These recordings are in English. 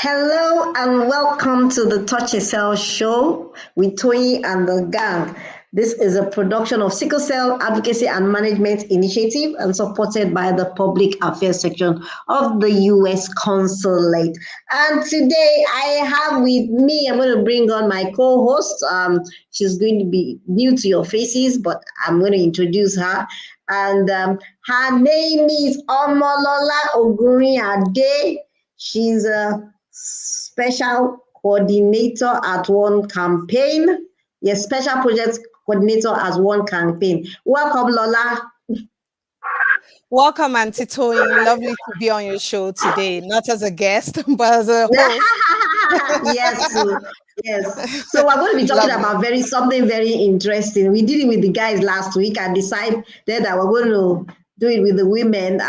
Hello and welcome to the Touch a Cell show with Toyin and the gang. This is a production of Sickle Cell Advocacy and Management Initiative and supported by the Public Affairs section of the U.S. Consulate. And today I have with me, I'm going to bring on my co-host. She's going to be new to your faces, but I'm going to introduce her. And her name is Lola Ogunrinade. She's a special coordinator at one campaign. Yes, special project coordinator as one campaign. Welcome, Lola. Welcome, Auntie Toyin. Lovely to be on your show today, not as a guest, but as a host. yes. So we're going to be talking about something very interesting. We did it with the guys last week and decided that we're going to do it with the women.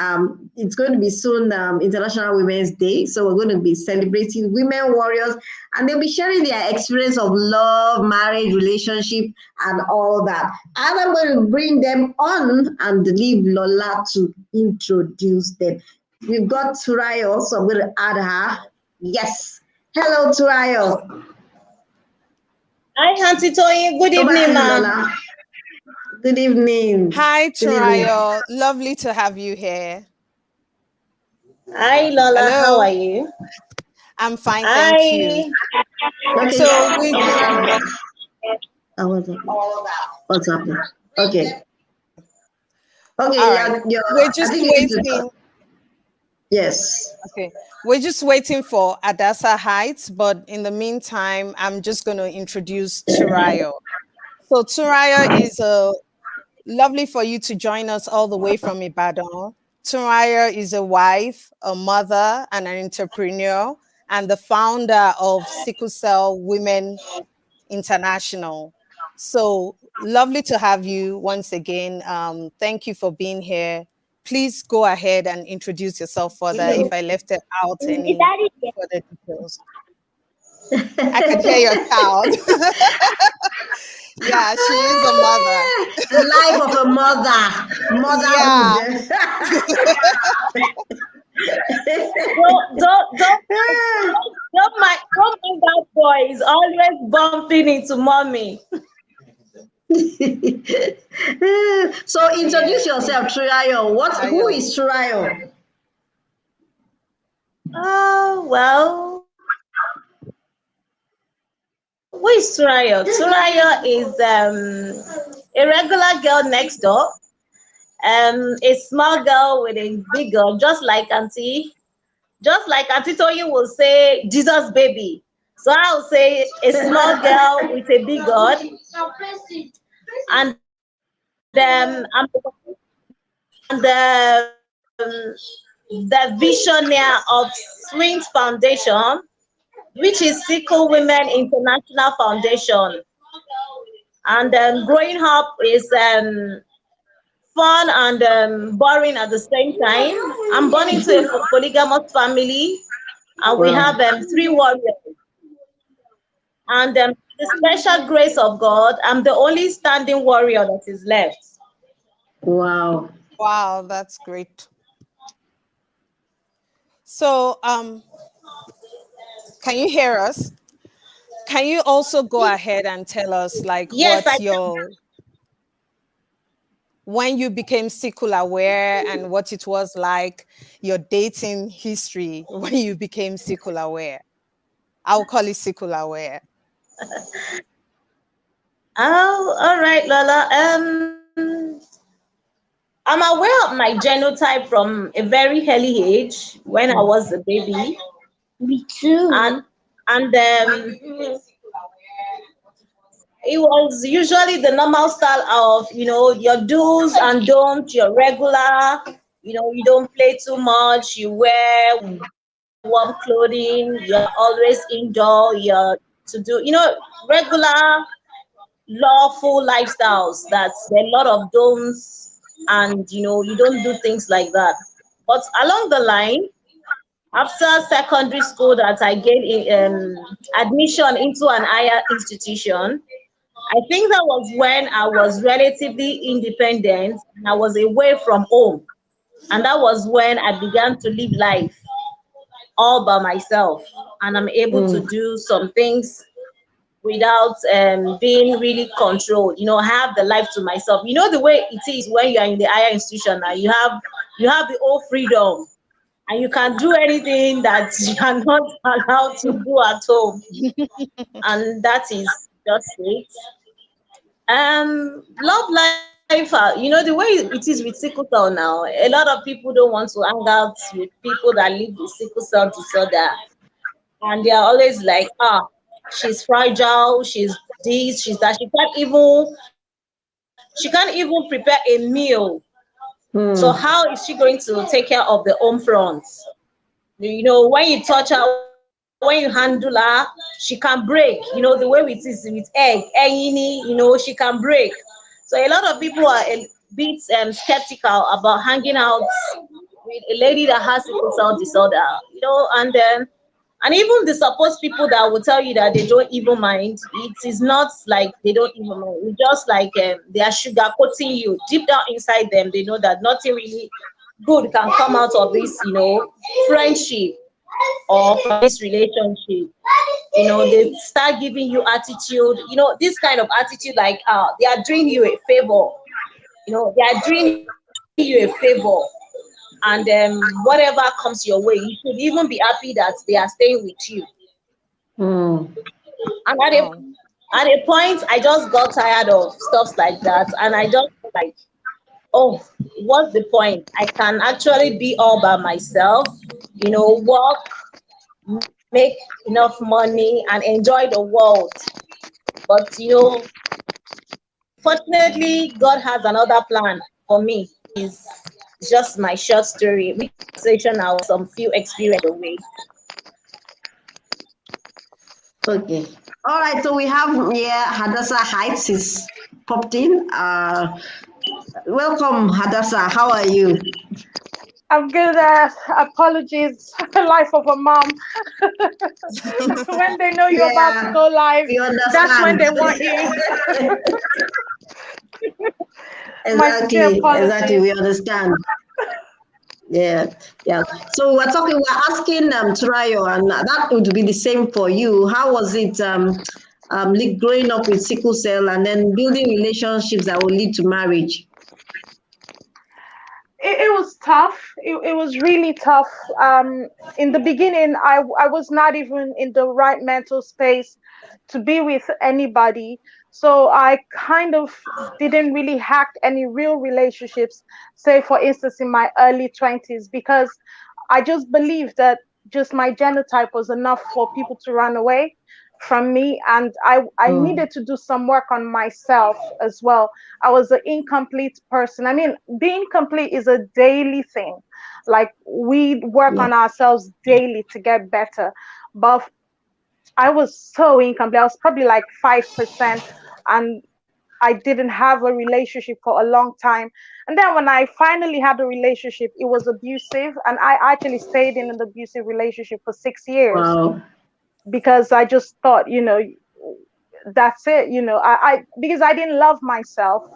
It's going to be soon International Women's Day. So we're going to be celebrating women warriors and they'll be sharing their experience of love, marriage, relationship, and all that. And I'm going to bring them on and leave Lola to introduce them. We've got Tunrayo, so I'm going to add her. Yes. Hello, Tunrayo. Hi, Auntie Toyin. Good evening, ma'am. Good evening. Hi, Tunrayo. Lovely to have you here. Hi, Lola. Hello. How are you? I'm fine, thank you. Okay. So we. What's happening? Okay. Okay. Right. We're just waiting. Yes. Okay. We're just waiting for Hadassah Heights, but in the meantime, I'm just going to introduce Tunrayo. So Tunrayo is lovely for you to join us all the way from Ibadan. Tunrayo is a wife, a mother, and an entrepreneur, and the founder of Sickle Cell Women International. So lovely to have you once again. Thank you for being here. Please go ahead and introduce yourself further if I left out any further details. I can hear your child. Yeah, she is a mother. The life of a mother. Motherhood. Don't mind that boy is always bumping into mommy. So introduce yourself, Tunrayo. Who is Tunrayo? Well, who is Tunrayo? Tunrayo is a regular girl next door, a small girl with a big girl, just like Auntie Toyin will say, Jesus baby. So I'll say a small girl with a big God. And I'm the visionary of Swings Foundation, which is Sickle Women International Foundation. And growing up is fun and boring at the same time. I'm born into a polygamous family, and we have 3 warriors. And the special grace of God, I'm the only standing warrior that is left. Wow. Wow, that's great. So, can you hear us? Can you also go ahead and tell us, when you became sickle aware and what it was like, your dating history when you became sickle aware? I'll call it sickle aware. Oh, all right, Lola. I'm aware of my genotype from a very early age when I was a baby. Me too. And it was usually the normal style of, your do's and don'ts, your regular, you don't play too much, you wear warm clothing, you're always indoor, you're to do, regular, lawful lifestyles. That's a lot of don'ts, and, you don't do things like that. But along the line, after secondary school, that I gained admission into an higher institution, I think that was when I was relatively independent and I was away from home. And that was when I began to live life all by myself. and I'm able to do some things without being really controlled. I have the life to myself. The way it is when you are in the higher institution now. You have the whole freedom, and you can do anything that you are not allowed to do at home, and that is just it. Love life, the way it is with sickle cell now, a lot of people don't want to hang out with people that live with sickle cell disorder, and they are always like, she's fragile, she's this, she's that. She can't even prepare a meal. So how is she going to take care of the home front? When you touch her, when you handle her, she can break. The way it is with egg, she can break. So a lot of people are a bit skeptical about hanging out with a lady that has sickle cell disorder, and even the supposed people that will tell you that they don't even mind. It is not like they don't even mind. It's just like they are sugarcoating you. Deep down inside them, they know that nothing really good can come out of this, friendship or from this relationship. They start giving you attitude, this kind of attitude, like they are doing you a favor. They are doing you a favor, and whatever comes your way, you should even be happy that they are staying with you. And at a point, I just got tired of stuff like that, and I just like, oh, what's the point? I can actually be all by myself, work, make enough money, and enjoy the world. But fortunately, God has another plan for me. Is just my short story. With conversation, I was some few experience away. Okay. All right. So we have here Hadassah Heights is popped in. Welcome, Hadassah. How are you? I'm good. Apologies. Life of a mom. When they know you're about to go live, that's when they want you. Exactly. We understand. Yeah. So we're asking Tunrayo, and that would be the same for you. How was it growing up with sickle cell and then building relationships that will lead to marriage? It was tough. It was really tough. In the beginning, I was not even in the right mental space to be with anybody. So I kind of didn't really hack any real relationships, say, for instance, in my early 20s, because I just believed that just my genotype was enough for people to run away from me, and I needed to do some work on myself as well. I was an incomplete person. I mean, being complete is a daily thing. Like, we work on ourselves daily to get better. But I was so incomplete. I was probably like 5%, and I didn't have a relationship for a long time. And then when I finally had a relationship, it was abusive, and I actually stayed in an abusive relationship for 6 years. Wow. Because I just thought, that's it. I because I didn't love myself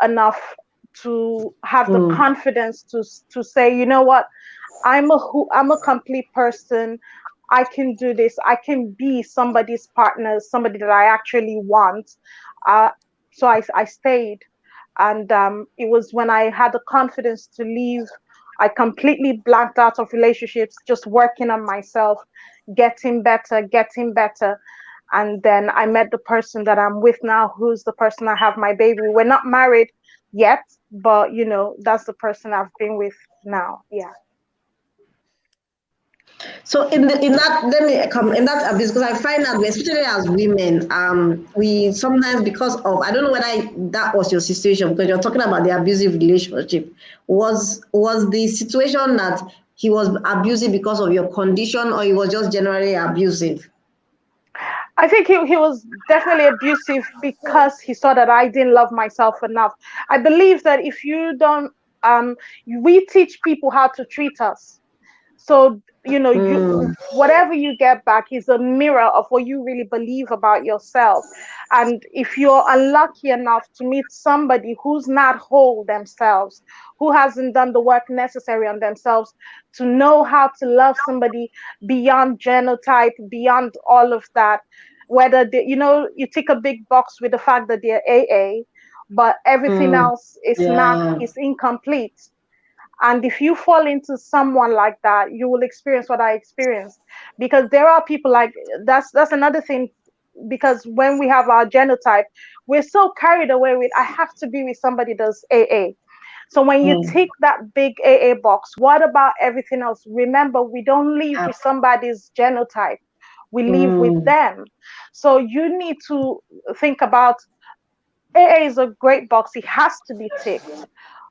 enough to have the confidence to say, you know what, I'm a complete person. I can do this. I can be somebody's partner, somebody that I actually want. So I stayed, and it was when I had the confidence to leave. I completely blanked out of relationships, just working on myself, getting better. And then I met the person that I'm with now, who's the person I have my baby. We're not married yet, but that's the person I've been with now. Yeah. So in that, let me come in that abuse, because I find that especially as women, we sometimes, because of, I don't know whether that was your situation, because you're talking about the abusive relationship. Was the situation that he was abusive because of your condition, or he was just generally abusive? I think he was definitely abusive because he saw that I didn't love myself enough. I believe that if you don't, we teach people how to treat us. So, you, whatever you get back is a mirror of what you really believe about yourself. And if you're unlucky enough to meet somebody who's not whole themselves, who hasn't done the work necessary on themselves to know how to love somebody beyond genotype, beyond all of that, whether they, you tick a big box with the fact that they're AA, but everything else is not, is incomplete. And if you fall into someone like that, you will experience what I experienced. Because there are people like, that's another thing. Because when we have our genotype, we're so carried away with, I have to be with somebody that's AA. So when you tick that big AA box, what about everything else? Remember, we don't live with somebody's genotype. We live with them. So you need to think about, AA is a great box. It has to be ticked.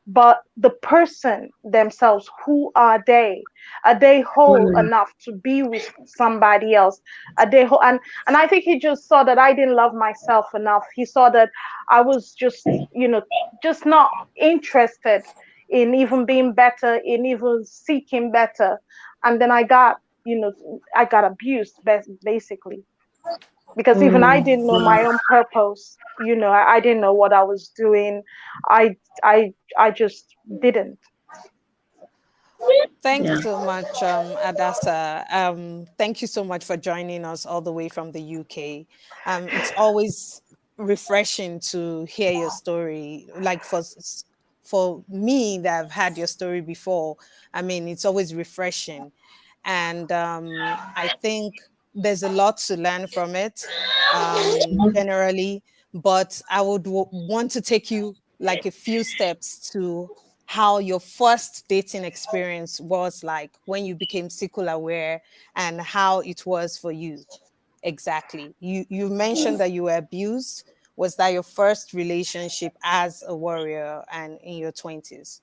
But the person themselves, who are they? Are they whole enough to be with somebody else? Are they whole? And I think he just saw that I didn't love myself enough. He saw that I was just, just not interested in even being better, in even seeking better. And then I got, I got abused, basically, because even I didn't know my own purpose. I didn't know what I was doing. I just didn't. Thanks so much, Hadassah. Thank you so much for joining us all the way from the UK. It's always refreshing to hear your story. Like for me that I've had your story before, I mean, it's always refreshing. And I think there's a lot to learn from it generally, but I would want to take you like a few steps to how your first dating experience was like when you became sickle aware and how it was for you. Exactly. You mentioned that you were abused. Was that your first relationship as a warrior and in your 20s?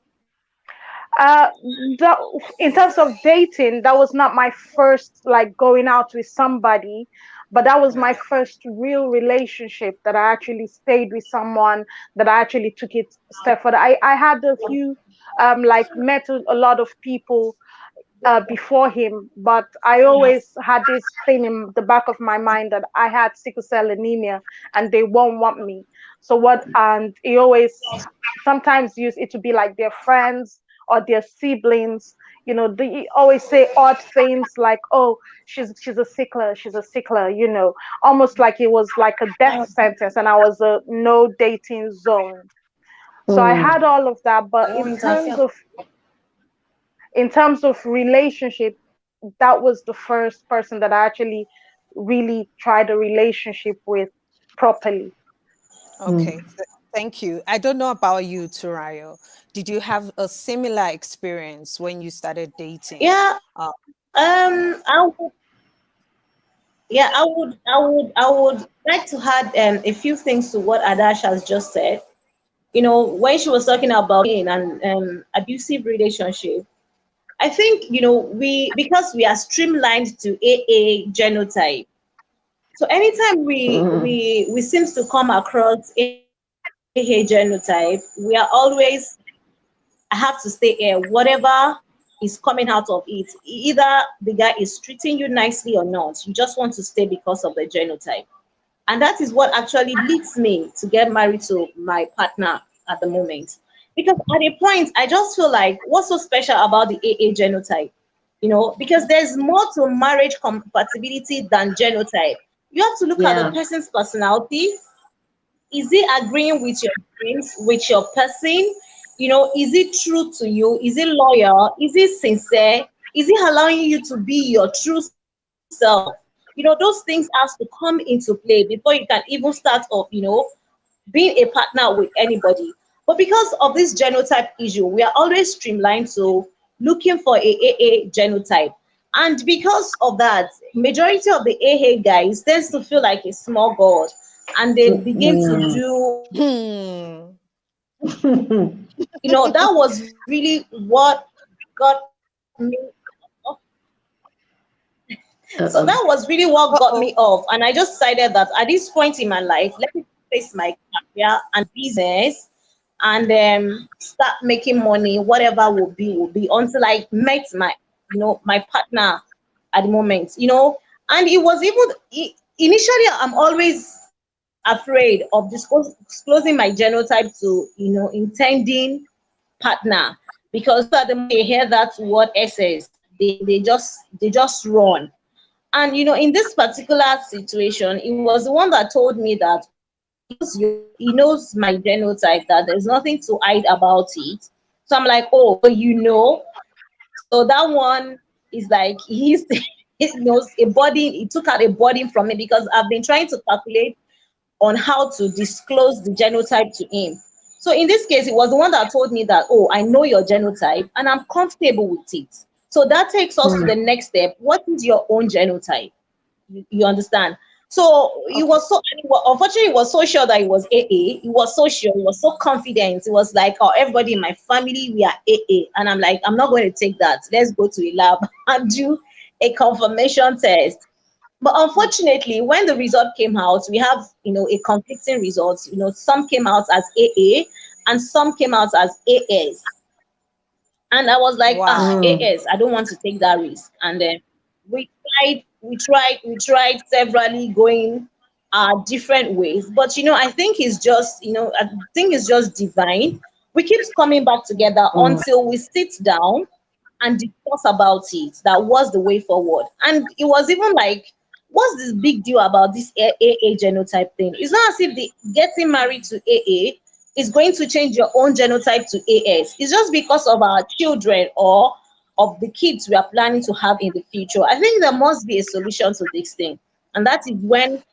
Uh, that, in terms of dating, that was not my first like going out with somebody, but that was my Right. first real relationship that I actually stayed with someone, that I actually took it a step further. I had a few like met a lot of people before him, but I always had this thing in the back of my mind that I had sickle cell anemia and they won't want me. So what? And he always sometimes used it to be like their friends or their siblings. They always say odd things like, "Oh, she's a sickler, she's a sickler." Almost like it was like a death sentence, and I was a no dating zone. So I had all of that, but in terms of relationship, that was the first person that I actually really tried a relationship with properly. Okay. Thank you. I don't know about you, Tunrayo. Did you have a similar experience when you started dating? Yeah. Uh, I would, yeah, I would like to add a few things to what Adash has just said. When she was talking about in an abusive relationship, I think we, because we are streamlined to AA genotype. So anytime we seems to come across AA genotype, we are always, I have to stay here, whatever is coming out of it. Either the guy is treating you nicely or not, you just want to stay because of the genotype. And that is what actually leads me to get married to my partner at the moment. Because at a point, I just feel like, what's so special about the AA genotype? Because there's more to marriage compatibility than genotype. You have to look at the person's personality. Is he agreeing with your dreams, with your person? Is it true to you? Is it loyal? Is it sincere? Is it allowing you to be your true self? Those things has to come into play before you can even start off, being a partner with anybody. But because of this genotype issue, we are always streamlined to looking for a AA genotype. And because of that, majority of the AA guys tends to feel like a small god, and they begin to do, hmm. that was really what got me off. So that was really what got me Uh-oh. off. And I just decided that at this point in my life, let me face my career and business, and start making money. Whatever will be, until I met my partner at the moment, and it was initially, I'm always afraid of disclosing my genotype to, intending partner, because at the moment they hear that word SS, they just run. And in this particular situation, it was the one that told me that, he knows my genotype, that there's nothing to hide about it. So I'm like, oh, so that one is like, he knows a body. He took out a body from me, because I've been trying to calculate on how to disclose the genotype to him. So in this case, it was the one that told me that, oh, I know your genotype and I'm comfortable with it. So that takes us to the next step. What is your own genotype? You understand? So he was unfortunately, he was so sure that he was AA. He was so sure, he was so confident. It was like, oh, everybody in my family, we are AA. And I'm like, I'm not going to take that. Let's go to a lab and do a confirmation test. But unfortunately, when the result came out, we have, a conflicting result. Some came out as AA and some came out as AS. And I was like, Wow. AS, I don't want to take that risk. And then we tried severally, going different ways. But I think it's just divine. We keep coming back together until we sit down and discuss about it. That was the way forward. And it was even like, what's this big deal about this AA genotype thing? It's not as if the getting married to AA is going to change your own genotype to AS. It's just because of our children, or of the kids we are planning to have in the future. I think there must be a solution to this thing. And that is when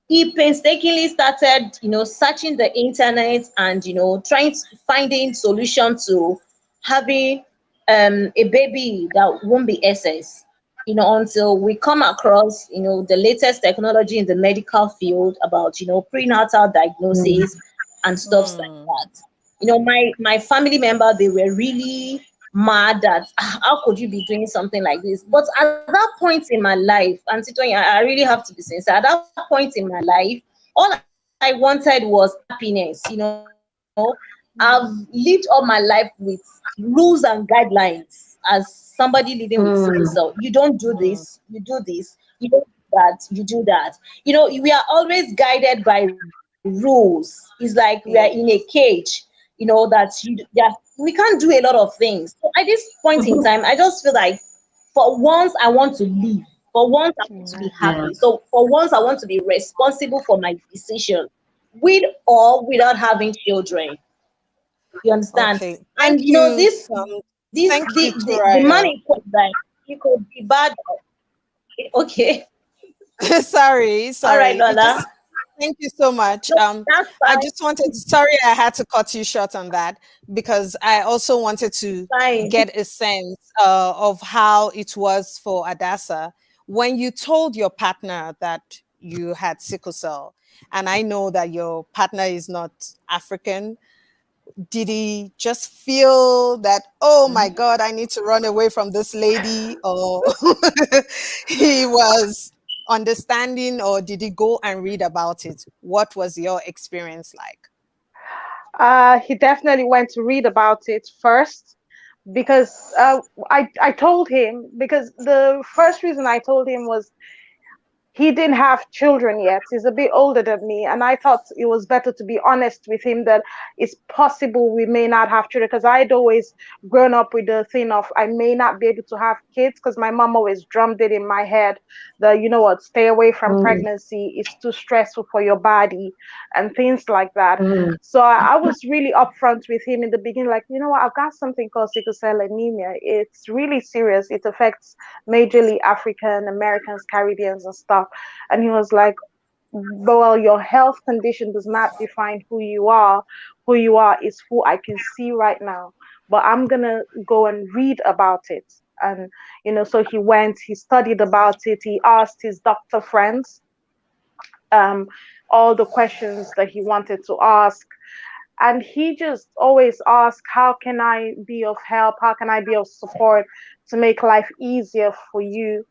he painstakingly started, searching the internet and, trying to finding solution to having a baby that won't be SS, until we come across, the latest technology in the medical field about, prenatal diagnosis and stuff like that. My family member, they were really mad that, how could you be doing something like this? But at that point in my life, and Toyin, I really have to be sincere, at that point in my life, all I wanted was happiness. I've lived all my life with rules and guidelines as somebody living with sickle cell. You don't do this, you do this, you don't do that, you do that. We are always guided by rules. It's like we are in a cage, we can't do a lot of things. So at this point in time, I just feel like, for once I want to live. For once I want to be happy. So for once I want to be responsible for my decision, with or without having children. You understand? Okay. And Thank you. Thank you, the man Tunrayo. in court, like, he could be bad. Okay. Sorry, All right, sorry. Lola. Thank you so much. No, that's I fine. just wanted, sorry, I had to cut you short on that, because I also wanted to Fine. get a sense of how it was for Hadassah when you told your partner that you had sickle cell. And I know that your partner is not African. Did he just feel that, oh my God, I need to run away from this lady? Or he was understanding, or did he go and read about it? What was your experience like? He definitely went to read about it first, because I told him, because the first reason I told him was, he didn't have children yet. He's a bit older than me. And I thought it was better to be honest with him that it's possible we may not have children. Because I'd always grown up with the thing of, I may not be able to have kids, because my mom always drummed it in my head that, you know what, stay away from pregnancy. It's too stressful for your body and things like that. So I was really upfront with him in the beginning, like, you know what, I've got something called sickle cell anemia. It's really serious. It affects majorly African Americans, Caribbeans, and stuff. And he was like, well, your health condition does not define who you are. Who you are is who I can see right now. But I'm going to go and read about it. And, so he went, he studied about it. He asked his doctor friends all the questions that he wanted to ask. And he just always asked, how can I be of help? How can I be of support to make life easier for you?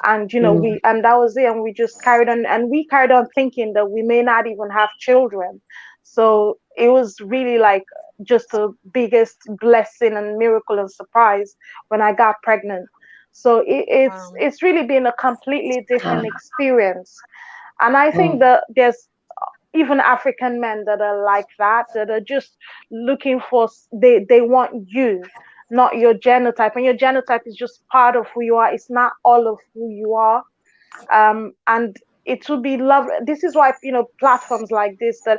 And and that was it. And we just carried on, and we carried on thinking that we may not even have children. So it was really like just the biggest blessing and miracle and surprise when I got pregnant. So it's really been a completely different experience. And I think that there's even African men that are like that are just looking for, they want you, not your genotype. And your genotype is just part of who you are. It's not all of who you are. And it would be lovely. This is why, platforms like this that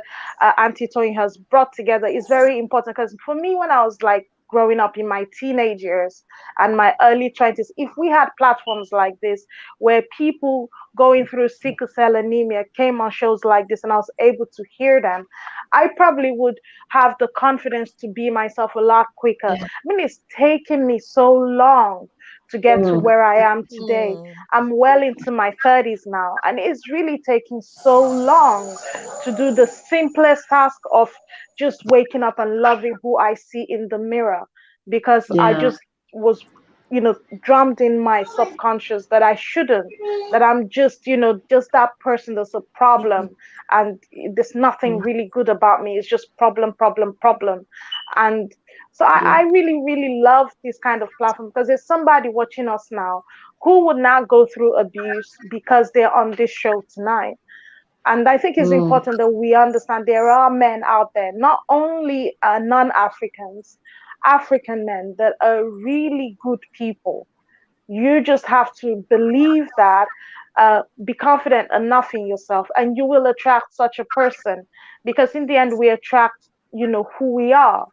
Auntie Toyin has brought together is very important. Because for me, when I was like growing up in my teenage years and my early 20s, if we had platforms like this where people going through sickle cell anemia came on shows like this and I was able to hear them, I probably would have the confidence to be myself a lot quicker. I mean, it's taken me so long to get to where I am today. I'm well into my 30s now, and it's really taking so long to do the simplest task of just waking up and loving who I see in the mirror, because I just was, drummed in my subconscious that I shouldn't, that I'm just, just that person that's a problem, and there's nothing really good about me. It's just problem, problem, problem. And so I really, really love this kind of platform, because there's somebody watching us now who would not go through abuse because they're on this show tonight. And I think it's important that we understand there are men out there, not only non-Africans, African men that are really good people. You just have to believe that, be confident enough in yourself, and you will attract such a person, because in the end, we attract, who we are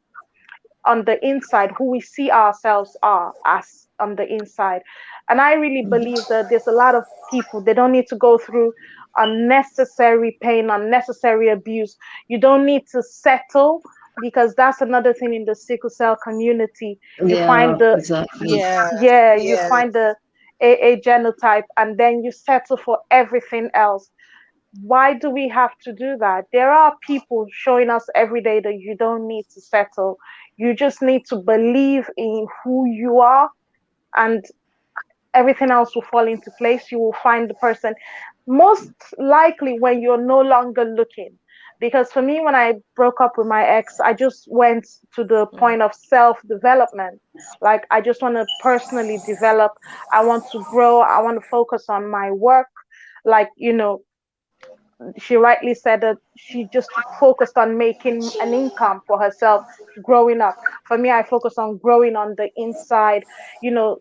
on the inside, who we see ourselves are as on the inside. And I really believe that there's a lot of people, they don't need to go through unnecessary pain, unnecessary abuse. You don't need to settle, because that's another thing in the sickle cell community. You find the you find the AA genotype, and then you settle for everything else. Why do we have to do that? There are people showing us every day that you don't need to settle. You just need to believe in who you are, and everything else will fall into place. You will find the person most likely when you're no longer looking. Because for me, when I broke up with my ex, I just went to the point of self-development. Like, I just want to personally develop. I want to grow. I want to focus on my work. Like, she rightly said that she just focused on making an income for herself growing up. For me, I focus on growing on the inside,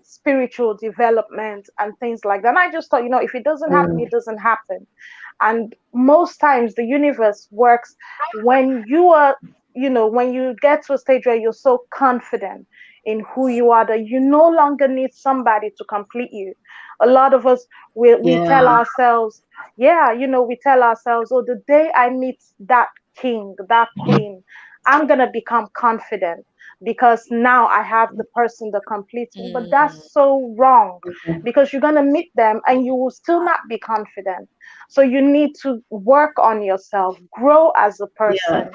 spiritual development and things like that. And I just thought, if it doesn't happen, it doesn't happen. And most times the universe works when you are, when you get to a stage where you're so confident in who you are that you no longer need somebody to complete you. A lot of us, we tell ourselves, we tell ourselves, oh, the day I meet that king, that queen, I'm going to become confident, because now I have the person that completes me. But that's so wrong, because you're going to meet them and you will still not be confident. So you need to work on yourself, grow as a person,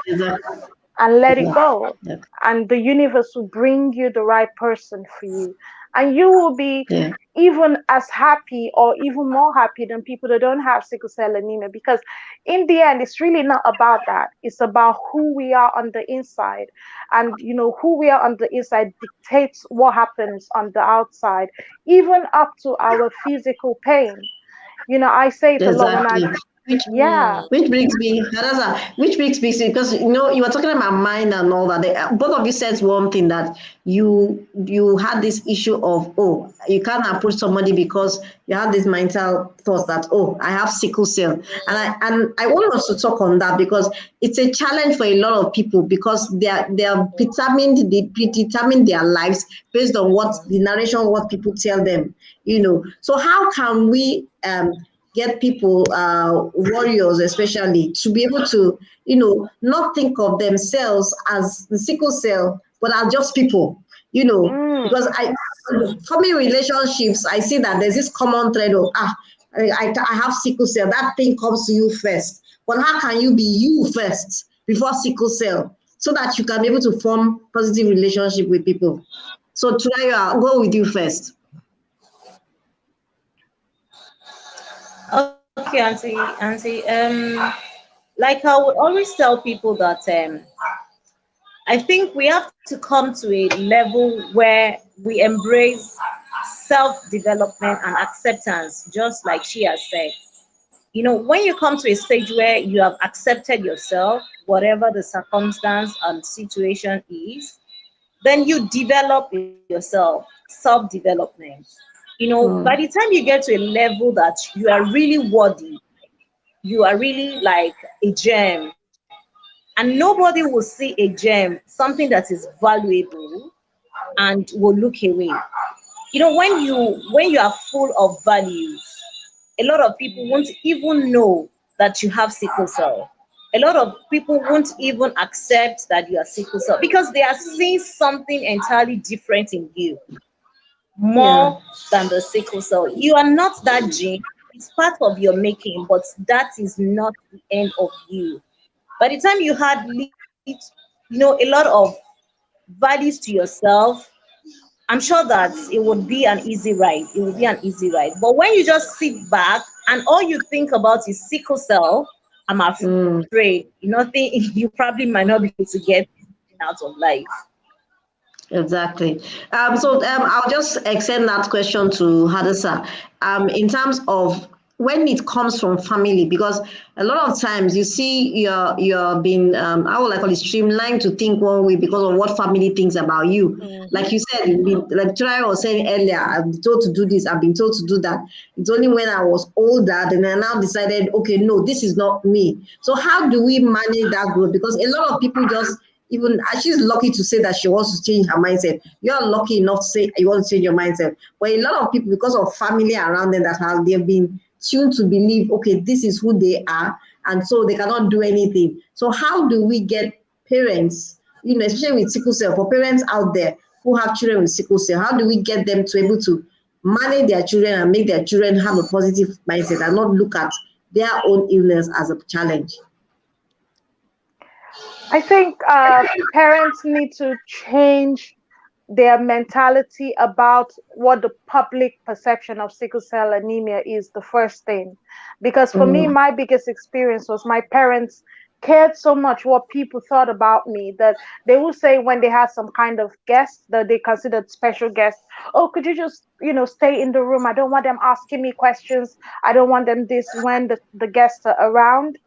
and let it go. And the universe will bring you the right person for you. And you will be even as happy or even more happy than people that don't have sickle cell anemia. Because in the end, it's really not about that. It's about who we are on the inside. And, who we are on the inside dictates what happens on the outside, even up to our physical pain. I say it a lot when I... Which brings me, Hadassah, which brings me, because you were talking about mind and all that. Both of you said one thing, that you had this issue of, oh, you can't approach somebody because you have this mental thought that, oh, I have sickle cell, and I want us to talk on that, because it's a challenge for a lot of people, because they are predetermined their lives based on what the narration, what people tell them. So how can we get people, warriors especially, to be able to, not think of themselves as the sickle cell, but as just people, because forming relationships, I see that there's this common thread of, I have sickle cell, that thing comes to you first. But how can you be you first before sickle cell, so that you can be able to form positive relationship with people? So Tunrayo, I'll go with you first. Okay, Auntie. Like I would always tell people that I think we have to come to a level where we embrace self-development and acceptance, just like she has said. When you come to a stage where you have accepted yourself, whatever the circumstance and situation is, then you develop yourself, self-development. By the time you get to a level that you are really worthy, you are really like a gem, and nobody will see a gem, something that is valuable, and will look away. When you are full of values, a lot of people won't even know that you have sickle cell. A lot of people won't even accept that you are sickle cell because they are seeing something entirely different in you, Yeah. more than the sickle cell. You are not that gene. It's part of your making, but that is not the end of you. By the time you had a lot of values to yourself, I'm sure that it would be an easy ride. It would be an easy ride. But when you just sit back and all you think about is sickle cell, I'm Mm. afraid, you probably might not be able to get out of life. Exactly. I'll just extend that question to Hadassah. In terms of when it comes from family, because a lot of times you see you're being how will I call it, streamlined to think one way because of what family thinks about you. Like you said, like Tunrayo was saying earlier, I've been told to do this, I've been told to do that. It's only when I was older, then I now decided, okay, no, this is not me. So how do we manage that growth? Because a lot of people just even she's lucky to say that she wants to change her mindset. You're lucky enough to say you want to change your mindset. But a lot of people, because of family around them that have they've been tuned to believe, okay, this is who they are, and so they cannot do anything. So how do we get parents, especially with sickle cell, for parents out there who have children with sickle cell, how do we get them to able to manage their children and make their children have a positive mindset and not look at their own illness as a challenge? I think parents need to change their mentality about what the public perception of sickle cell anemia is, the first thing. Because for me, Mm, my biggest experience was my parents cared so much what people thought about me that they would say when they had some kind of guest that they considered special guest, oh, could you just, stay in the room? I don't want them asking me questions. I don't want them this when the guests are around.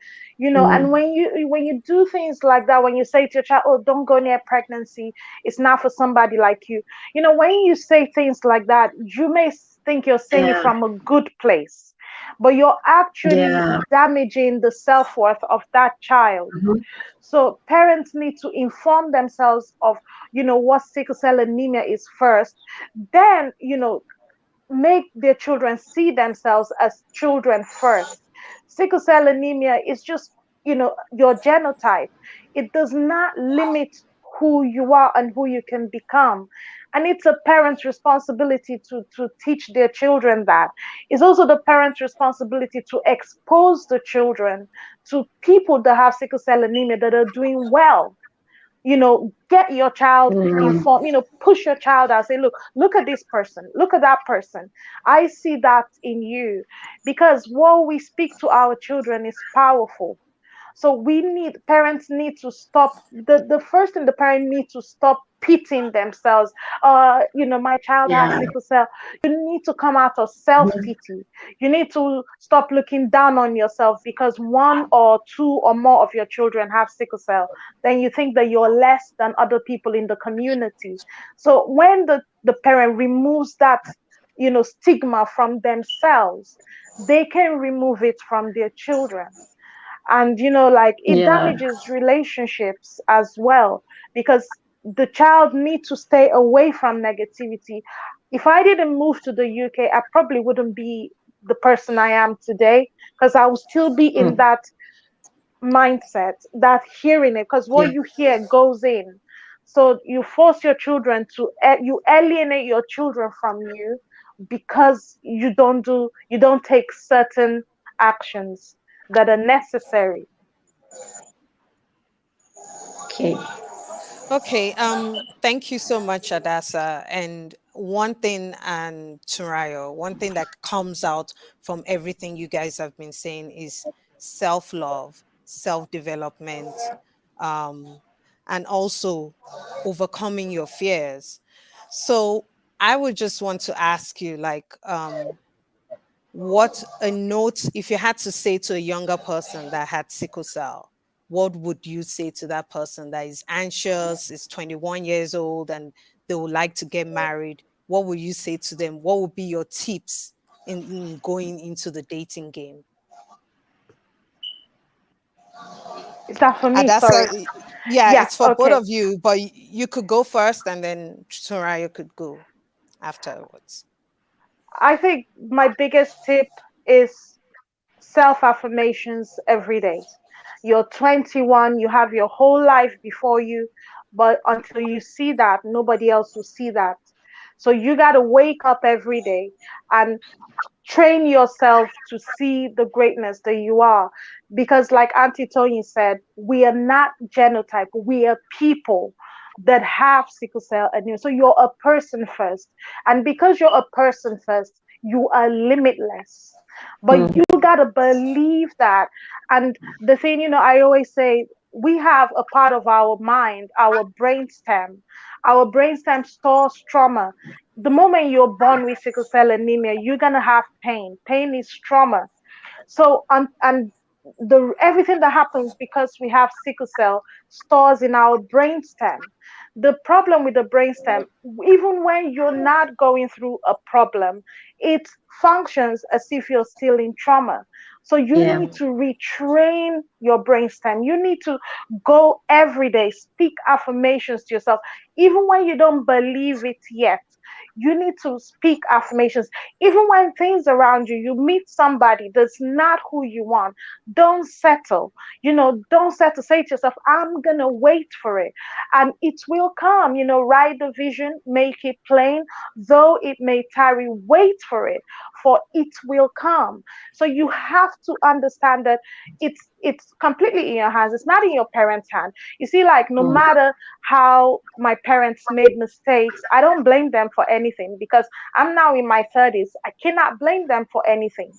And mm, when you do things like that, when you say to your child, oh, don't go near pregnancy, it's not for somebody like you. When you say things like that, you may think you're saying it yeah, from a good place, but you're actually yeah. damaging the self-worth of that child. Mhm. So parents need to inform themselves of, what sickle cell anemia is first. Then, make their children see themselves as children first. Sickle cell anemia is just, your genotype. It does not limit who you are and who you can become. And it's a parent's responsibility to teach their children that. It's also the parent's responsibility to expose the children to people that have sickle cell anemia that are doing well. Get your child Mm, informed, push your child out, say, look at this person, look at that person. I see that in you. Because what we speak to our children is powerful. So parents need to stop. The first thing, the parent needs to stop pitting themselves. My child has yeah. sickle cell. You need to come out of self-pity. You need to stop looking down on yourself because one or two or more of your children have sickle cell. Then you think that you're less than other people in the community. So when the parent removes that, stigma from themselves, they can remove it from their children. And like, it Yeah. damages relationships as well, because the child needs to stay away from negativity. If I didn't move to the UK, I probably wouldn't be the person I am today, because I will still be in Mm, that mindset, that hearing it, because what yeah. you hear goes in. So you force your children to, you alienate your children from you, because you don't take certain actions that are necessary. Okay. Okay, thank you so much, Hadassah. And one thing, and Tunrayo, one thing that comes out from everything you guys have been saying is self-love, self-development, um, and also overcoming your fears. So I would just want to ask you, like, what a note, if you had to say to a younger person that had sickle cell, what would you say to that person that is anxious, is 21 years old, and they would like to get married? What would you say to them? What would be your tips in going into the dating game? Is that for me? Sorry. Adesola, yeah, Yeah, it's for both okay. of you, but you could go first and then Tunrayo could go afterwards. I think my biggest tip is self affirmations every day. You're 21, you have your whole life before you, but until you see that, nobody else will see that. So you got to wake up every day and train yourself to see the greatness that you are. Because, like Auntie Toyin said, we are not genotype, we are people that have sickle cell anemia. So you're a person first. And because you're a person first, you are limitless. But you got to believe that. And the thing, I always say, we have a part of our mind, our brainstem. Our brainstem stores trauma. The moment you're born with sickle cell anemia, you're gonna have pain. Pain is trauma. So and the everything that happens because we have sickle cell stores in our brainstem. The problem with the brainstem, even when you're not going through a problem, it functions as if you're still in trauma. So you Yeah. need to retrain your brainstem. You need to go every day, speak affirmations to yourself, even when you don't believe it yet. You need to speak affirmations. Even when things around you, you meet somebody that's not who you want, don't settle. Don't settle. Say to yourself, I'm going to wait for it. And it will come. Write the vision, make it plain. Though it may tarry, wait for it, for it will come. So you have to understand that it's completely in your hands. It's not in your parents' hand. You see, like, no matter how my parents made mistakes, I don't blame them for anything, because I'm now in my 30s. I cannot blame them for anything.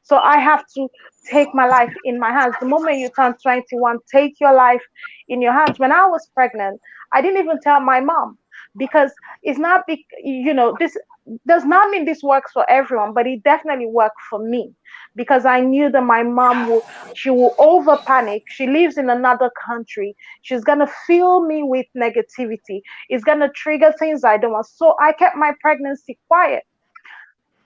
So I have to take my life in my hands. The moment you turn 21, take your life in your hands. When I was pregnant, I didn't even tell my mom, because it's not this does not mean this works for everyone, but it definitely worked for me, because I knew that my mom will over panic. She lives in another country. She's gonna fill me with negativity. It's gonna trigger things I don't want. So I kept my pregnancy quiet.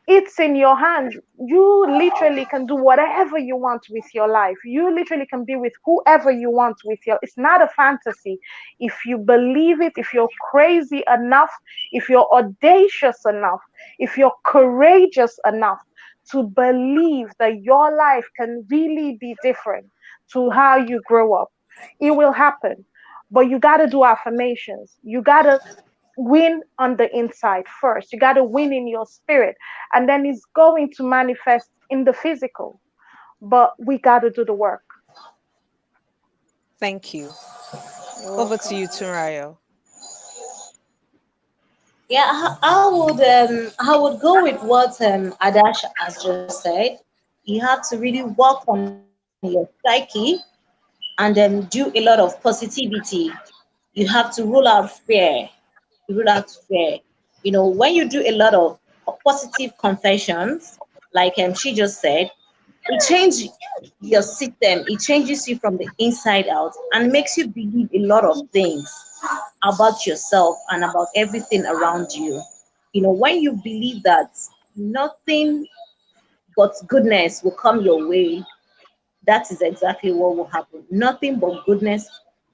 It's in your hands. You literally can do whatever you want with your life. You literally can be with whoever you want with your. It's not a fantasy. If you believe it, if you're crazy enough, if you're audacious enough, if you're courageous enough to believe that your life can really be different to how you grow up, it will happen. But you got to do affirmations. You got to win on the inside first. You got to win in your spirit, and then it's going to manifest in the physical. But we got to do the work. Thank you. You're Over to welcome. you, Tunrayo. Yeah, I would go with what Adash has just said. You have to really work on your psyche and do a lot of positivity. You have to rule out fear. Rule out fear. When you do a lot of positive confessions, like she just said, it changes your system. It changes you from the inside out and makes you believe a lot of things about yourself and about everything around you. When you believe that nothing but goodness will come your way, that is exactly what will happen. Nothing but goodness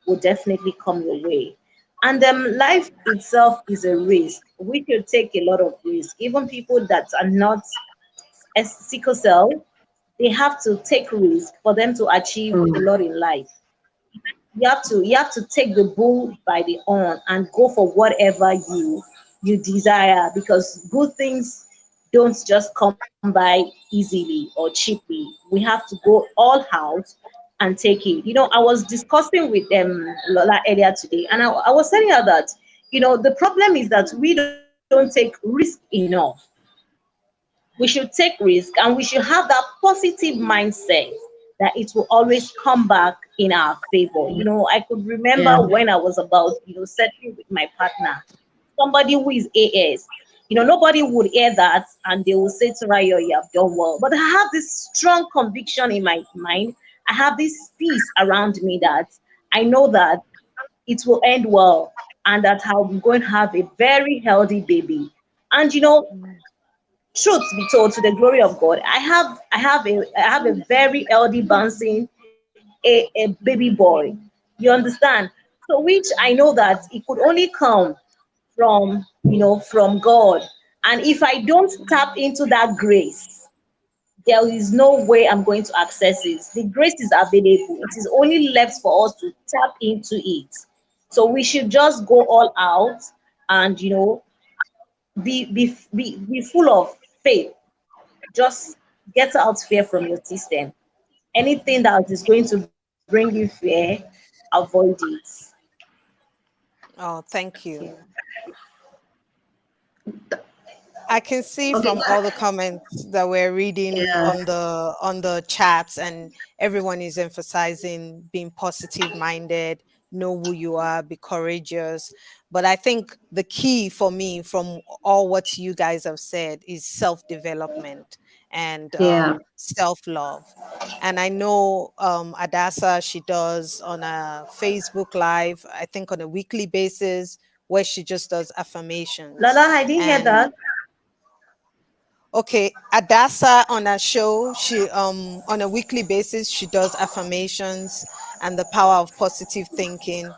will definitely come your way. And life itself is a risk. We should take a lot of risk. Even people that are not as sickle cell, they have to take risk for them to achieve a lot in life. You have to take the bull by the horn and go for whatever you desire, because good things don't just come by easily or cheaply. We have to go all out and take it. I was discussing with Lola earlier today, and I was telling her that the problem is that we don't take risk enough. We should take risk, and we should have that positive mindset that it will always come back in our favor. I could remember Yeah. when I was about settling with my partner, somebody who is AS. nobody would hear that and they will say to Rayo, you have done well. But I have this strong conviction in my mind. I have this peace around me that I know that it will end well and that I'm going to have a very healthy baby. And truth be told, to the glory of God, I have a very healthy, bouncing a baby boy. You understand? So which I know that it could only come from God. And if I don't tap into that grace, there is no way I'm going to access it. The grace is available. It is only left for us to tap into it. So we should just go all out and be full of faith. Just get out fear from your system. Anything that is going to bring you fear, avoid it. Oh, thank Yeah. you. I can see Okay. from all the comments that we're reading Yeah. on the chats, and everyone is emphasizing being positive minded, know who you are, be courageous. But I think the key for me from all what you guys have said is self-development and Yeah. self-love. And I know Hadassah, she does on a Facebook Live, I think on a weekly basis, where she just does affirmations. Lola, I didn't hear And that. okay, Adesola on her show, she on a weekly basis she does affirmations and the power of positive thinking.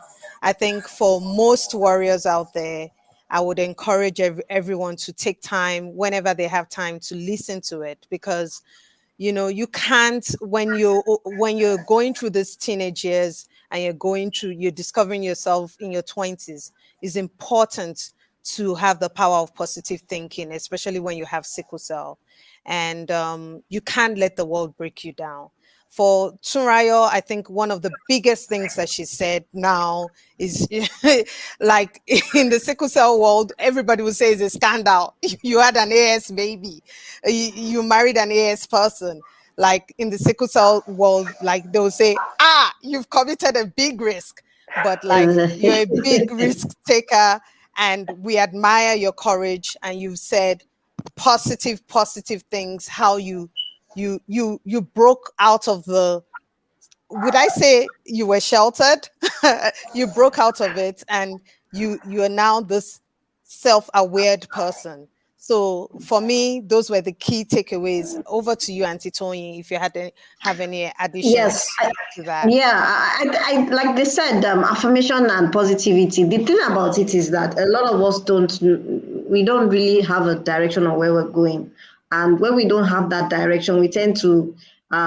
I think for most warriors out there, I would encourage everyone to take time whenever they have time to listen to it, because you can't, when you're going through this teenage years and you're discovering yourself in your 20s, it's important to have the power of positive thinking, especially when you have sickle cell. And you can't let the world break you down. For Tunrayo, I think one of the biggest things that she said now is like, in the sickle cell world, everybody would say it's a scandal. You had an AS baby, you married an AS person. Like in the sickle cell world, like they'll say, you've committed a big risk, but like you're a big risk taker, and we admire your courage. And you've said positive things, how you broke out of the, would I say you were sheltered? You broke out of it, and you are now this self-aware person. So for me, those were the key takeaways. Over to you, Auntie Toyin, if you have any Yes. additions to that. Yeah, I like they said, affirmation and positivity. The thing about it is that a lot of us we don't really have a direction of where we're going, and when we don't have that direction, we tend to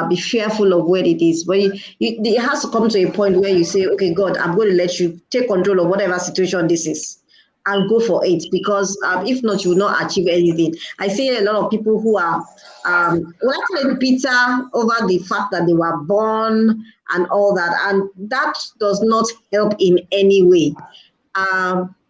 be fearful of where it is. But it has to come to a point where you say, okay, God, I'm going to let you take control of whatever situation this is, and go for it, because if not, you will not achieve anything. I see a lot of people who are actually bitter over the fact that they were born and all that, and that does not help in any way.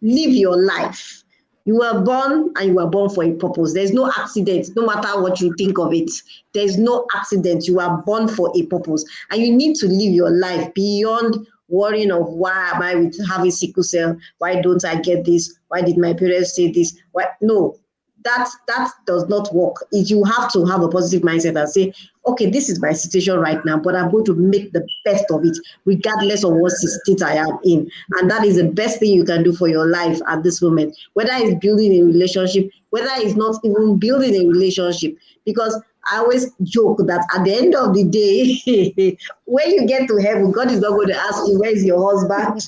Live your life. You were born and you were born for a purpose. There's no accident, no matter what you think of it. There's no accident. You are born for a purpose. And you need to live your life beyond worrying of why am I with having sickle cell? Why don't I get this? Why did my parents say this? Why? No, that does not work. You have to have a positive mindset and say, okay, this is my situation right now, but I'm going to make the best of it, regardless of what state I am in. And that is the best thing you can do for your life at this moment, whether it's building a relationship, whether it's not even building a relationship. Because I always joke that at the end of the day, when you get to heaven, God is not going to ask you, where is your husband?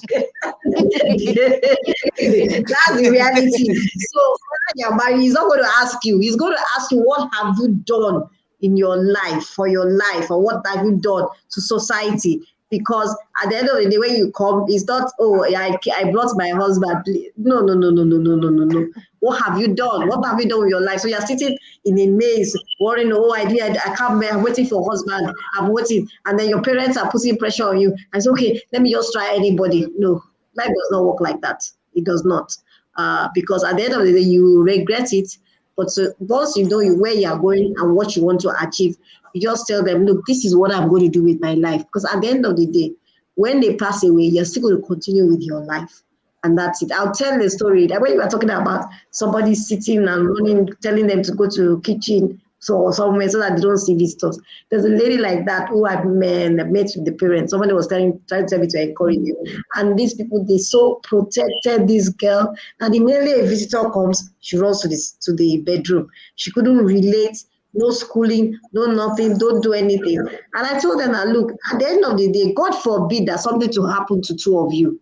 That's the reality. So when you're married, he's not going to ask you. He's going to ask you, what have you done in your life, for your life, or what have you done to society? Because at the end of the day, when you come, it's not, oh, I brought my husband. No, no, no, no, no, no, no, no, no. What have you done? What have you done with your life? So you're sitting in a maze, worrying, oh, I can't bear, I'm waiting for husband, I'm waiting. And then your parents are putting pressure on you. And say, okay, let me just try anybody. No, life does not work like that. It does not. Because at the end of the day, you regret it. But so once you know where you are going and what you want to achieve, you just tell them, look, this is what I'm going to do with my life. Because at the end of the day, when they pass away, you're still going to continue with your life. and that's it. I'll tell the story. That when you were talking about somebody sitting and running, telling them to go to kitchen so somewhere so that they don't see visitors. There's a lady like that who had met with the parents. Somebody was trying to tell me to encourage you. And these people, they so protected this girl. And immediately a visitor comes, she runs to the bedroom. She couldn't relate. No schooling, no nothing, don't do anything. And I told them, look, at the end of the day, God forbid that something to happen to two of you.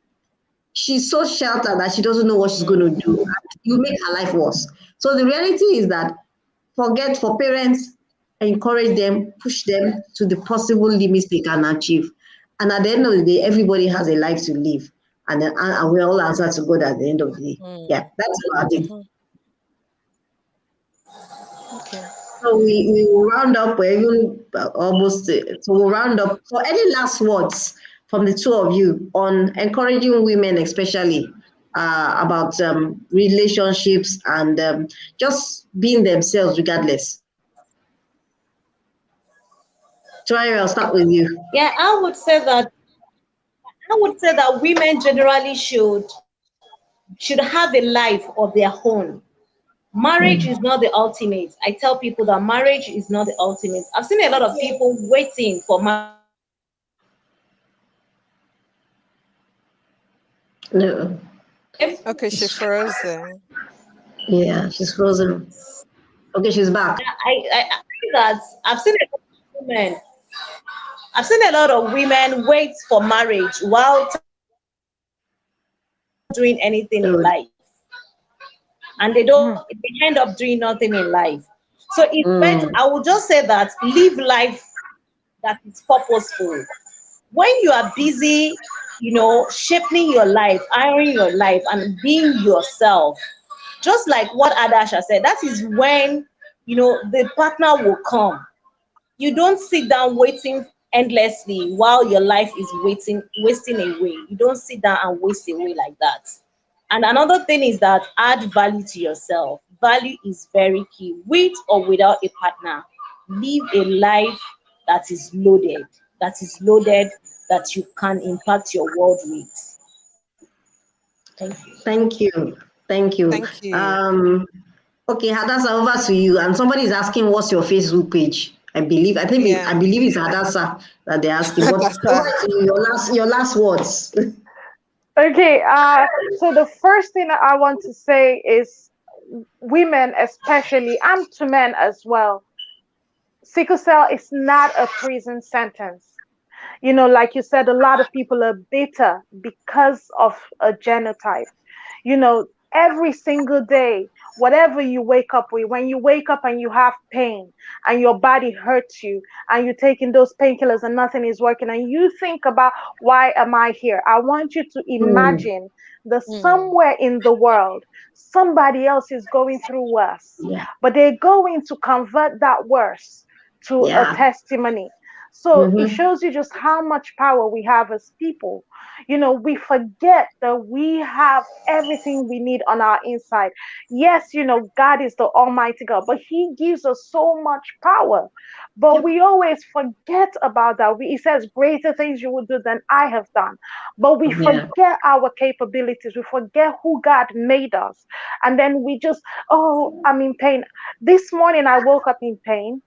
She's so sheltered that she doesn't know what she's going to do. You make her life worse. So the reality is that forget for parents, encourage them, push them to the possible limits they can achieve. And at the end of the day, everybody has a life to live. And we all answer to God at the end of the day. Yeah, that's about it. Okay. So we will round up. We're even almost. So we'll round up. So any last words from the two of you on encouraging women, especially about relationships and just being themselves, regardless. Toyin, I'll start with you. Yeah, I would say that women generally should have a life of their own. Marriage is not the ultimate. I tell people that marriage is not the ultimate. I've seen a lot of people waiting for marriage. No. Okay, she froze. Yeah, she's frozen. Okay, she's back. I think that I've seen a lot of women wait for marriage while doing anything in life, and they end up doing nothing in life. So it's better. I would just say that live life that is purposeful. When you are busy, shaping your life, ironing your life, and being yourself, just like what Hadassah said, that is when the partner will come. You don't sit down waiting endlessly while your life is wasting away. You don't sit down and waste away like that. And another thing is that add value to yourself. Value is very key. With or without a partner, live a life that is loaded, that you can impact your world with. Thank you. Thank you. Thank you. Thank you. Okay, Hadassah, over to you. And somebody is asking, what's your Facebook page? I believe it's Hadassah that they're asking. But over to you, your last words. Okay, so the first thing I want to say is women especially, and to men as well, sickle cell is not a prison sentence. Like you said, a lot of people are bitter because of a genotype. Every single day, whatever you wake up with, when you wake up and you have pain and your body hurts you and you're taking those painkillers and nothing is working and you think about, why am I here? I want you to imagine that somewhere in the world, somebody else is going through worse, but they're going to convert that worse to a testimony. So it shows you just how much power we have as people. We forget that we have everything we need on our inside. Yes, God is the Almighty God, but He gives us so much power. But we always forget about that. He says, greater things you will do than I have done. But we forget our capabilities. We forget who God made us. And then we just, I'm in pain. This morning I woke up in pain.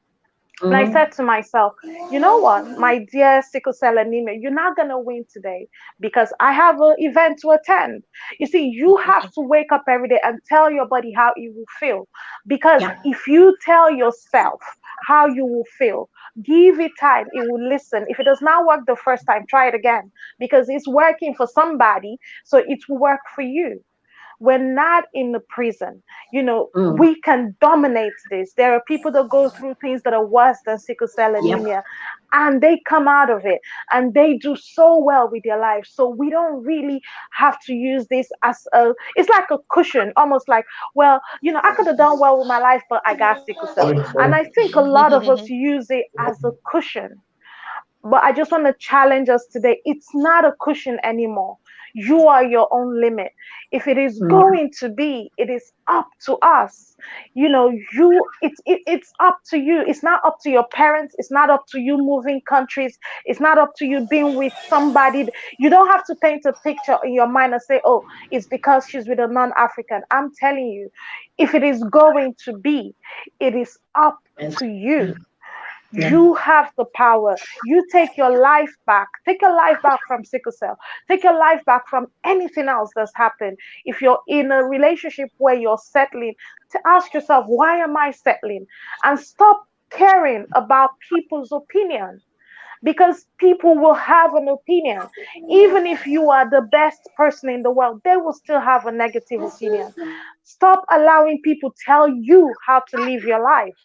And I said to myself, you know what, my dear sickle cell anemia, you're not going to win today because I have an event to attend. You see, you have to wake up every day and tell your body how you will feel. Because if you tell yourself how you will feel, give it time, it will listen. If it does not work the first time, try it again because it's working for somebody, so it will work for you. We're not in the prison. We can dominate this. There are people that go through things that are worse than sickle cell anemia, and they come out of it, and they do so well with their lives. So we don't really have to use this as it's like a cushion, almost like, well, I could have done well with my life, but I got sickle cell. And I think a lot of us use it as a cushion. But I just want to challenge us today. It's not a cushion anymore. You are your own limit. If it is going to be, it is up to us. It's up to you. It's not up to your parents. It's not up to you moving countries. It's not up to you being with somebody. You don't have to paint a picture in your mind and say, oh, it's because she's with a non-African. I'm telling you, if it is going to be, it is up to you. Yeah. You have the power. You take your life back. Take your life back from sickle cell. Take your life back from anything else that's happened. If you're in a relationship where you're settling, to ask yourself, why am I settling? And stop caring about people's opinion, because people will have an opinion. Even if you are the best person in the world, they will still have a negative opinion. Stop allowing people tell you how to live your life,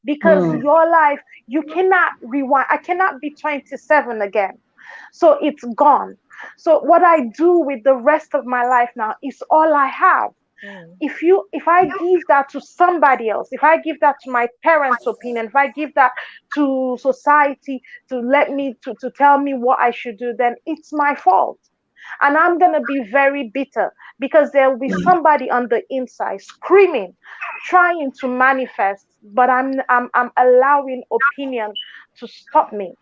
because your life, you cannot rewind. I cannot be 27 again. So it's gone. So what I do with the rest of my life now is all I have. If I give that to somebody else, if I give that to my parents' opinion, if I give that to society to tell me what I should do, then it's my fault. And I'm gonna be very bitter, because there will be somebody on the inside screaming, trying to manifest, but I'm allowing opinion to stop me.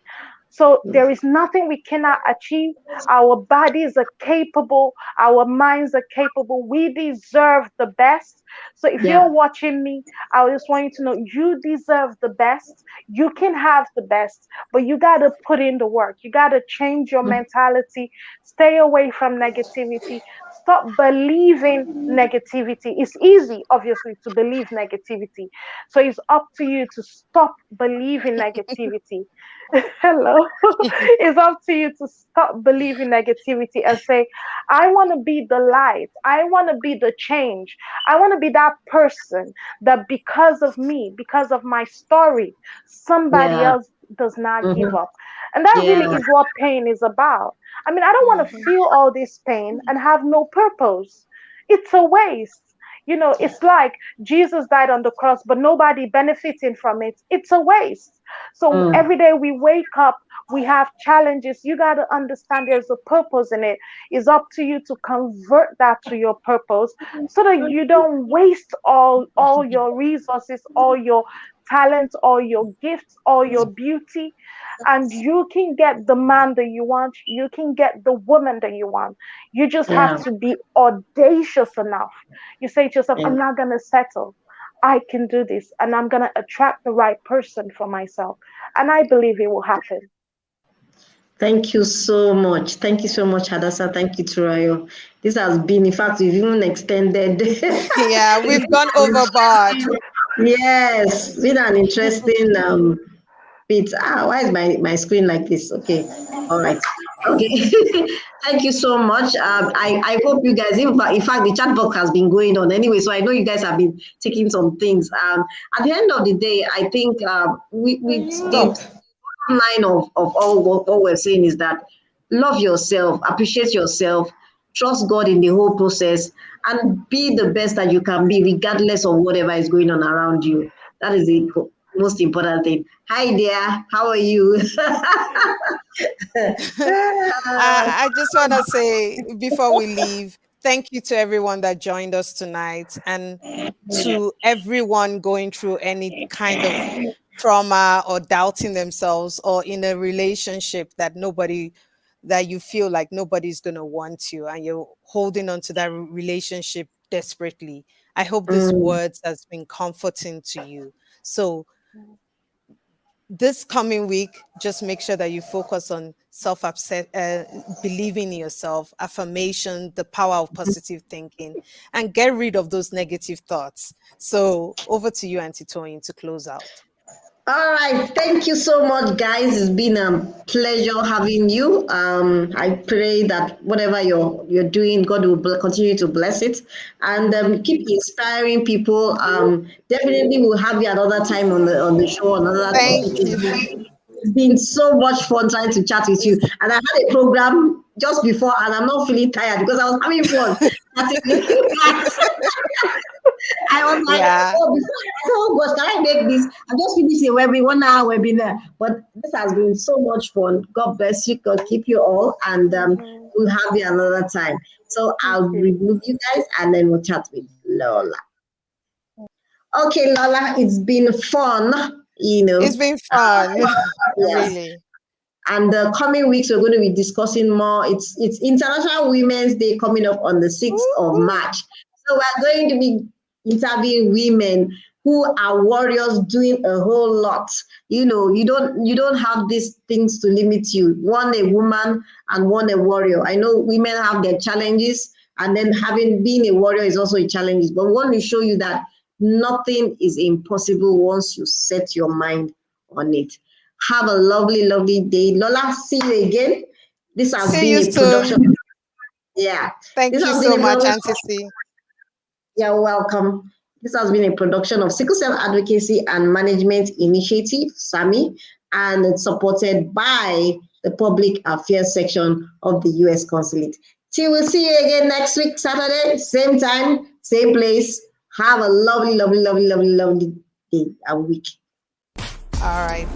So there is nothing we cannot achieve. Our bodies are capable, our minds are capable. We deserve the best. So if you're watching me, I just want you to know you deserve the best. You can have the best, but you got to put in the work. You got to change your mentality. Stay away from negativity. Stop believing negativity. It's easy, obviously, to believe negativity. So it's up to you to stop believing negativity. Hello. It's up to you to stop believing negativity and say, I want to be the light. I want to be the change. I want to be that person that because of me, because of my story, somebody else does not give up. And that really is what pain is about. I mean, I don't want to feel all this pain and have no purpose. It's a waste. It's like Jesus died on the cross, but nobody benefiting from it. It's a waste. So every day we wake up, we have challenges. You got to understand there's a purpose in it. It's up to you to convert that to your purpose, so that you don't waste all your resources, all your talents, all your gifts, all your beauty, and you can get the man that you want. You can get the woman that you want. You just have to be audacious enough. You say to yourself, I'm not going to settle. I can do this, and I'm going to attract the right person for myself. And I believe it will happen. Thank you so much. Thank you so much, Hadassah. Thank you, Tunrayo. This has been, in fact, we've even extended. Yeah, we've gone overboard. Yes, been an interesting bit. Why is my screen like this? Okay, all right. Okay, thank you so much. I hope you guys, in fact, the chat box has been going on anyway, so I know you guys have been taking some things. At the end of the day, I think we the line of all what we're saying is that love yourself, appreciate yourself, trust God in the whole process, and be the best that you can be, regardless of whatever is going on around you. That is the most important thing. Hi there, how are you? I just want to say before we leave, thank you to everyone that joined us tonight, and to everyone going through any kind of trauma or doubting themselves, or in a relationship that you feel like nobody's going to want you, and you're holding on to that relationship desperately. I hope these words has been comforting to you. So this coming week, just make sure that you focus on believing in yourself, affirmation, the power of positive thinking, and get rid of those negative thoughts. So over to you, Auntie Toyin, to close out. All right, thank you so much, guys. It's been a pleasure having you. I pray that whatever you're doing, God will continue to bless it, and keep inspiring people. Definitely, we'll have you another time on the show, another Thank topic. you. It's been so much fun trying to chat with you, and I had a program just before, and I'm not feeling tired because I was having fun chatting with you guys. I was like, oh gosh, can I make this? I'm just finishing a webinar, 1 hour webinar. But this has been so much fun. God bless you. God keep you all. And We'll have you another time. So I'll remove you guys and then we'll chat with Lola. Okay, Lola, it's been fun, It's been fun. Yes. Really. And the coming weeks, we're going to be discussing more. It's International Women's Day coming up on the 6th of March. So we're going to be interviewing women who are warriors doing a whole lot. You don't have these things to limit you. One a woman and one a warrior. I know women have their challenges, and then being a warrior is also a challenge. But we want to show you that nothing is impossible once you set your mind on it. Have a lovely, lovely day. Lola, see you again. This has See been you a production. soon. Yeah. Thank This you has so been a much, production. Auntie C. You're welcome. This has been a production of Sickle Cell Advocacy and Management Initiative, SAMI, and it's supported by the Public Affairs section of the U.S. Consulate. Till we'll see you again next week, Saturday, same time, same place. Have a lovely, lovely, lovely, lovely, lovely day and week. All right.